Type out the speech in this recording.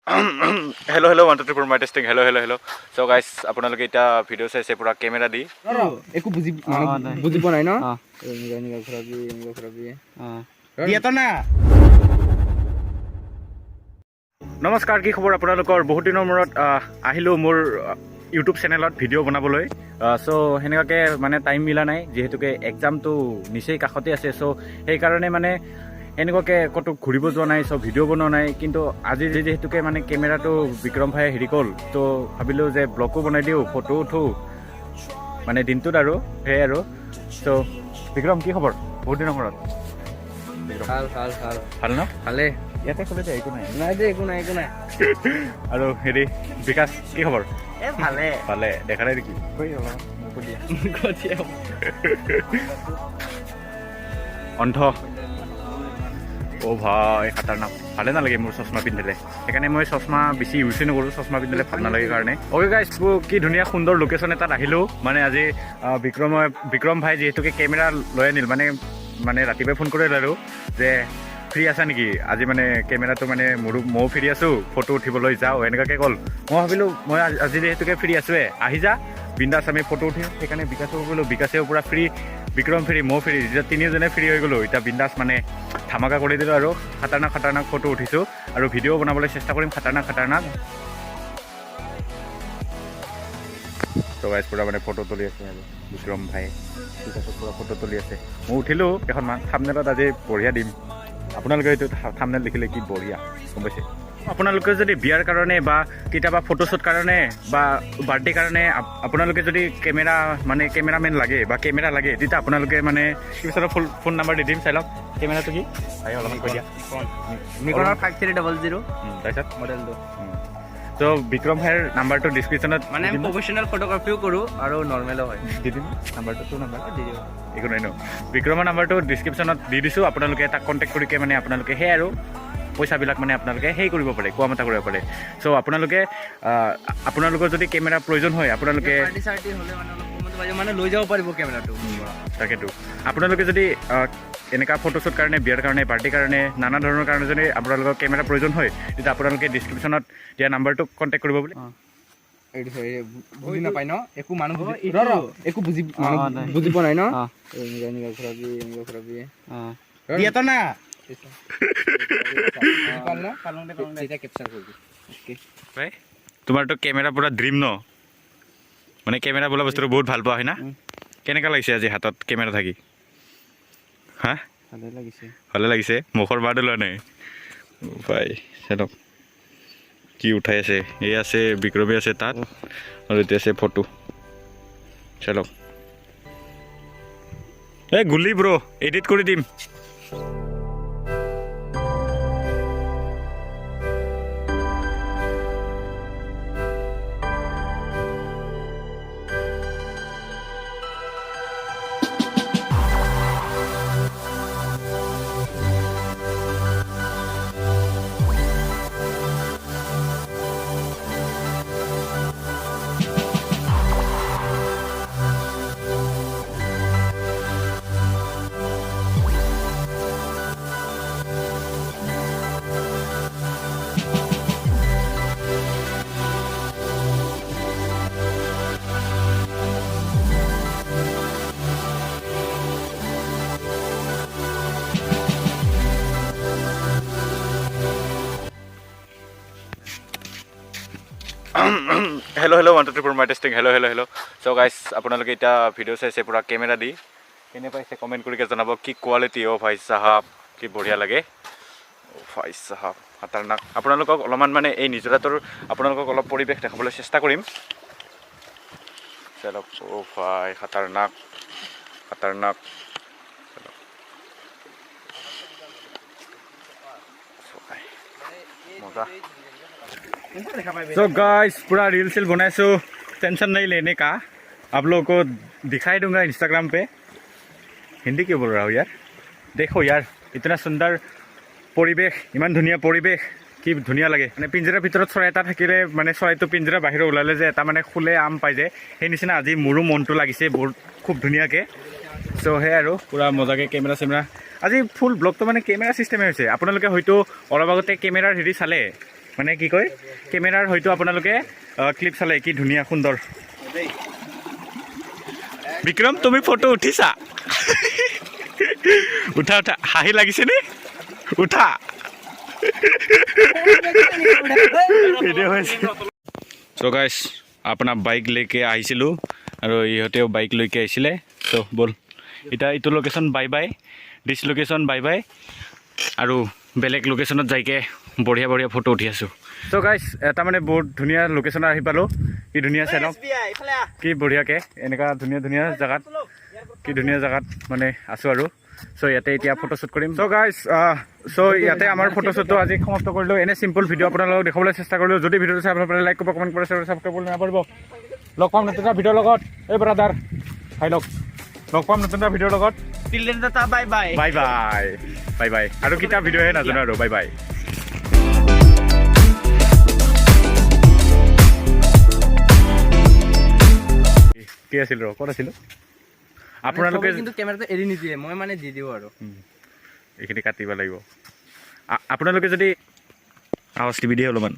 Hello, 1 2 3 4 my testing. Hello. So guys, আপোনালোকে এটা video চাইছে পুৰা ক্যামেৰা দি একো বুজি পোৱা নাই ন এনেকা ঘৰাবি দিয়াতো না নমস্কাৰ কি খবৰ আপোনালোকৰ বহুত দিনৰ মূৰত আহিলো মোৰ ইউটিউব চেনেলত ভিডিও বনাবলৈ সো হেনেকাকে মানে টাইম মিলা নাই যেহেতুকে এক্সাম তো নিচেই কাখতে আছে সো সেই কাৰণে মানে এনেকুৱাকে কত ঘুৰিব যোৱা নাই সব ভিডিও বনোৱা নাই কিন্তু আজি যেহেতুকে মানে ক্যামেৰাটো বিক্ৰম ভাই হেৰি কল তো ভাবিলো যে ব্লগো বনাই দিও ফটো উঠো মানে দিনটোত আৰু হে আৰু সো বিক্ৰম কি খবৰ বহুত দিনৰ মূৰত ভাল ন ভালে ইয়াতে কলে যে একো নাই একো নাই আৰু হেৰি বিকাশ কি খবৰ ভালে দেখা নাই নেকি অন্ধ ও ভাই খাতাৰনাক ভালে নালাগে মোৰ চশমা পিন্ধিলে সেইকাৰণে মই চশমা বেছি ইউজ নকৰোঁ চশমা পিন্ধিলে ভাল নালাগে কাৰণে অ'কে গাইছ কি ধুনীয়া সুন্দৰ লোকেশ্যন এটাত আহিলোঁ মানে আজি বিক্ৰম ভাই যিহেতুকে কেমেৰা লৈ আনিল মানে ৰাতিপুৱাই ফোন কৰিল আৰু যে ফ্ৰী আছা নেকি আজি মানে কেমেৰাটো মানে ময়ো ফ্ৰী আছোঁ ফটো উঠিবলৈ যাওঁ এনেকুৱাকৈ ক'ল মই ভাবিলোঁ মই আজি যিহেতুকে ফ্ৰী আছোঁৱে আহি যা বিন্দাছ আমি ফটো উঠিম সেইকাৰণে বিকাশক গ'লোঁ বিকাশেও পূৰা ফ্ৰী বিক্ৰম ফ্ৰী ময়ো ফ্ৰী যেতিয়া তিনিওজনে ফ্ৰী হৈ গ'লোঁ এতিয়া বিন্দাছ মানে ধামাকা কৰি দিলোঁ আৰু খাতাৰনাক ফটো উঠিছোঁ আৰু ভিডিঅ' বনাবলৈ চেষ্টা কৰিম খাতাৰনাক তো গাইছ পূৰা মানে ফটো তুলি আছে আৰু বিক্ৰম ভাই বিকাশক পূৰা ফটো তুলি আছে মই উঠিলোঁ কেইখনমান থাম্বনেইলত আজি বঢ়িয়া দিম আপোনালোকে এইটো থাম্বনেইল দেখিলে কি বঢ়িয়া গম পাইছে আপোনালোকে যদি বিয়াৰ কাৰণে বা কেতিয়াবা ফটোশ্বুট কাৰণে বা বাৰ্থডে কাৰণে আপোনালোকে যদি কেমেৰামেন লাগে বা কেমেৰা লাগে তেতিয়া আপোনালোকে মানে পিছৰ ফোন নাম্বাৰ দি দিম চাই লওক কেমেৰাটো কি অলপমান কৈ দিয়া নিকনৰ 5300 তাৰপিছত মডেলটো তো বিক্ৰম ভাইৰ নাম্বাৰটো ডিছক্ৰিপশ্যনত মানে প্ৰফেশ্যনেল ফটোগ্ৰাফিও কৰোঁ আৰু নৰ্মেলো হয় দি দিম নাম্বাৰটো তোৰ নাম্বাৰ দি দিব একো নাই ন বিক্ৰমৰ নাম্বাৰটো ডিছক্ৰিপশ্যনত দি দিছোঁ আপোনালোকে তাক কণ্টেক্ট কৰিকে মানে আপোনালোকে সেই আৰু পইচাবিলাক মানে আপোনালোকে সেই কৰিব পাৰে কোৱা মতা কৰিব পাৰে চ' আপোনালোকৰ যদি কেমেৰা প্ৰয়োজন হয় আপোনালোকে মানে লৈ যাব পাৰিব কেমেৰাটো তাকেতো আপোনালোকে যদি এনেকুৱা ফটোশ্বুট কাৰণে বিয়াৰ কাৰণে বাৰ্থডে কাৰণে নানা ধৰণৰ কাৰণে যদি আপোনালোকৰ কেমেৰা প্ৰয়োজন হয় তেতিয়া আপোনালোকে ডিছক্ৰিপশ্যনত দিয়া নাম্বাৰটোক কণ্টেক্ট কৰিব বুলি বুজি নাপায় ন একো মানুহ একো বুজি পোৱা নাই ন ঘূৰাবি দিয়াতো না তোমাৰতো কেমেৰা পুৰা ড্ৰিম ন মানে কেমেৰা বোলা বস্তুটো বহুত ভাল পোৱা হয় না কেনেকুৱা লাগিছে আজি হাতত কেমেৰা থাকি হা ভালে লাগিছে মুখৰ বাৰটো লোৱা নাই পাই চাওক কি উঠাই আছে এই আছে বিক্ৰমে আছে তাত আৰু এতিয়া আছে ফটো চাওক এই গুলি ব্ৰ এডিট কৰি দিম Hello 1 2 3 4 my testing hello so guys আপোনালোকে এটা ভিডিও চাইছে পুৰা কেমেৰা দি কেনে পাইছে কমেন্ট কৰি জনাব কি কোৱালিটি অ ভাই সাহাব কি বঢ়িয়া লাগে অ ভাই সাহাব খাতাৰনাক আপোনালোকক অলপমান মানে এই নিজৰাটোৰ আপোনালোকক অলপ পৰিৱেশ দেখাবলৈ চেষ্টা কৰিম চলো অ ভাই খাতাৰনাক মজা तो गाइस पूरा रील सिल बनाए टेंशन नहीं लेने का आप लोगों को दिखाई दूंगा इंस्टाग्राम पे हिंदी क्यों बोल रहा हूँ यार देखो यार इतना सुंदर परिवेश इमान धुनिया परिवेश কি ধুনিয়া লাগে মানে পিঞ্জৰাৰ ভিতৰত চৰাই এটা থাকিলে মানে চৰাইটো পিঞ্জৰা বাহিৰ ওলালে যে এটা মানে খুলে আম পাই যায় সেই নিচিনা আজি মোৰো মনটো লাগিছে বহুত খুব ধুনিয়াকে সো হে আৰু পুৰা মজাকে কেমেৰা আজি ফুল ব্লগটো মানে কেমেৰা সিস্টেমে হৈছে আপোনালোকে হয়তো অলপ আগতে কেমেৰাৰ হেৰি চালে মানে কি কয় কেমেৰাৰ হয়তো আপোনালোকে ক্লিপ চালে কি ধুনীয়া সুন্দৰ বিক্ৰম তুমি ফটো উঠিছা উঠা উঠা হাঁহি লাগিছেনে উঠা চ' গাইজ আপোনাৰ বাইক লৈকে আহিছিলোঁ আৰু ইহঁতেও বাইক লৈকে আহিছিলে চ' ব'ল এতিয়া এইটো লোকেশ্যন বাই বাই দিছ লোকেশ্যন বাই বাই আৰু বেলেগ লোকেশ্যনত যাইকে বঢ়িয়া বঢ়িয়া ফটো উঠি আছোঁ চ' গাইজ এটা মানে বহুত ধুনীয়া লোকেশ্যনত আহি পালোঁ কি ধুনীয়া চাই লওক কি বঢ়িয়াকৈ এনেকুৱা ধুনীয়া ধুনীয়া জেগাত কি ধুনীয়া জেগাত মানে আছোঁ আৰু চ' ইয়াতে এতিয়া ফটোশ্বুট কৰিম চ' গাইজ চ' ইয়াতে আমাৰ ফটোশ্বুটটো আজি সমাপ্ত কৰিলোঁ এনে চিম্পল ভিডিঅ' আপোনালোকক দেখাবলৈ চেষ্টা কৰিলোঁ যদি ভিডিঅ'টো চাই আপোনালোকে লাইক কৰিব কমেণ্ট কৰে ছাবস্ক্ৰাইব কৰিবলৈ নাপাহৰিব লগ পাম নতুন এটা ভিডিঅ'ৰ লগত এই ব্ৰাদাৰ হাই লগ পাম নতুন এটা ভিডিঅ'ৰ লগত bye bye bye bye bye bye আৰু কিটা ভিডিঅ'হে নাজানো আৰু বাই বাই কি আছিল ৰ ক'ত আছিলোঁ আপোনালোকে কিন্তু কেমেৰাটো এৰি নিদিয়ে মই মানে দি দিওঁ আৰু এইখিনি কাটিব লাগিব আপোনালোকে যদি আৱাজ টিভি দিয়ে অলপমান